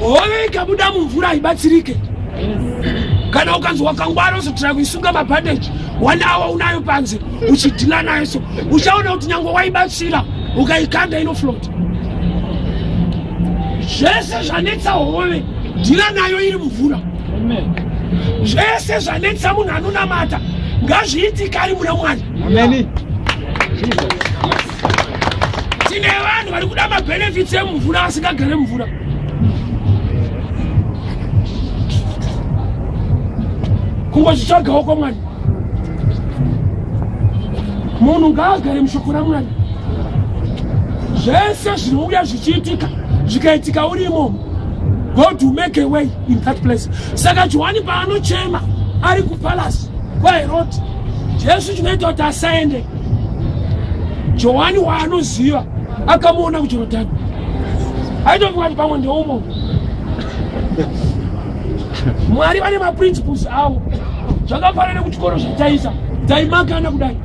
Hove ikabuda mumvura ibatsirike. Kana ukanzi wakangwara uzotsvaka kuisunga mabhandeji, wanawo unayo panze, uchidhila nayo so, uchaona kuti nyange waibatsira, ukaikanda inoflota. Zvese zvanetsa hove, dhila nayo iri mumvura. Zvese zvanetsa munhu anonamata, ngazviitike ari muna Mwari. Amen. Tine vanhu vari kuda mabenefits emumvura asingagare mumvura. Kungochitsvagawo kwaMwari. Munhu ngaagare mushoko raMwari. Zvese zvinouya zvichiitika, zvikaitika uri imomo, God will make a way in that place. Saka Johani paanochema ari kupalace kwaHeroti, Jesu chinoita kuti asaende. Johani waanoziva akamuona kuJorodhani. Aitofunga kuti pamwe ndeumo. Mwari vane maprinciples avo. Zvakafanana kuchikoro zvataisa, taimakana kudai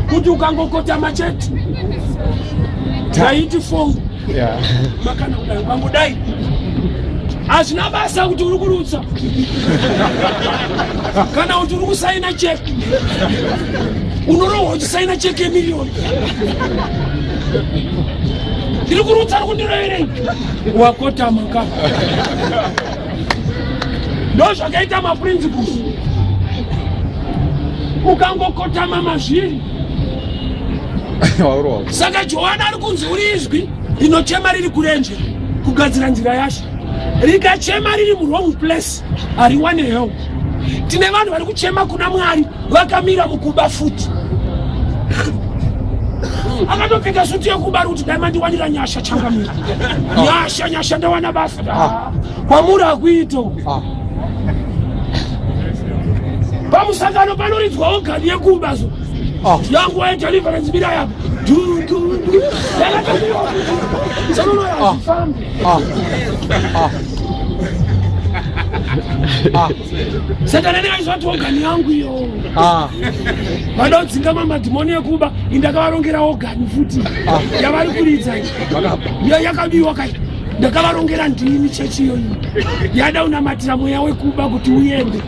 kuti ukangokotama chete taiti fongo. Makana kudai ukangodai hazvina basa kuti uri kurutsa kana kuti uri kusaina cheki. Unorohwa uchisaina cheki yemiliyoni. Ndiri kurutsa ari kundiroverei wakotama ka. Ndo zvakaita maprinciples. Ukangokotama mazviri. Saka Johani ari kunzi uri izwi rinochema riri kurenje kugadzira nzira yaShe. Rikachema riri muwrong place hariwane help. Tine vanhu vari kuchema kuna Mwari vakamira mukuba futi. Akatopfeka suti yekuba kuti dai mandiwanira nyasha changamira. Nyasha ndawana basa. Kwamuri hakuito. Pamusangano panoridzwawo gari yekubazo. Yangu waita deliverance bila yabo. Saka nani aizvati ogani yangu iyo. Vanodzinga madhimoni ekuba indakavarongera ogani futi. Yavari kuridza. Yakabiwa kai. Ndakavarongera ndini chechi iyo. Yada unamatira mweya wekuba kuti uende.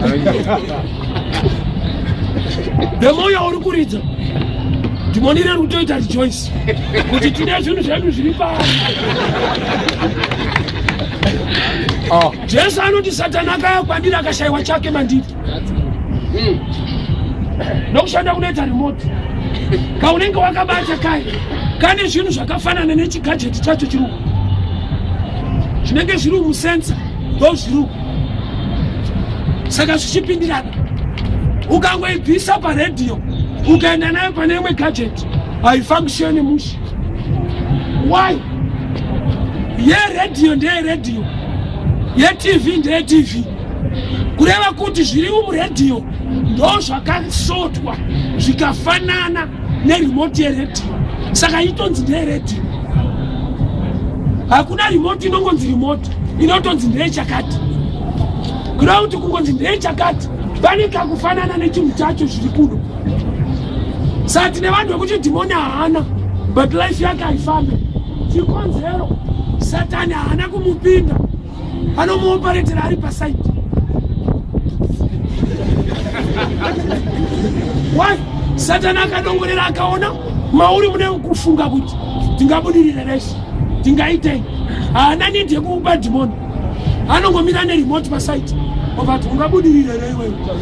Demoya uri kuridza. Dhimoni riri kutoita rejoice kuti tine zvinhu zvedu zviri pano. Jesu anoti Satani akauya kwandiri akashayiwa chake mandiri. Nokushanda kunoita remote. Kaunenge wakabata kai, kane zvinhu zvakafanana nechigajeti chacho chiruku. Zvinenge zviri musensa, ndo zviruku. Saka zvichipindirana. Ukangoibvisa paredhiyo, ukaenda nayo pane imwe gadget, haifunctioni mushi. Why? Yeredhiyo ndeyeredhiyo, yeTV ndeyeTV. Kureva kuti zviri muredhiyo ndo zvakasotwa zvikafanana neremote yeredhiyo. Saka itonzi ndeyeredhiyo. Hakuna remote inongonzi remote, inotonzi ndeyechakati. Kureva kuti kungonzi ndeyechakati, pane kakufanana nechinhu chacho zviri kuno. Saka tine vanhu vekuti dhimoni haana, but life yake haifambi. Chikonzero Satani haana kumupinda, anomuoparetera ari pasaiti. Why? Satani akadongorera akaona mauri mune kufunga kuti tingabudirire reshe, tingaitei. Haana nidi yekuupa dhimoni, anongomira neremote pasaiti. But ungabudirire iwewe.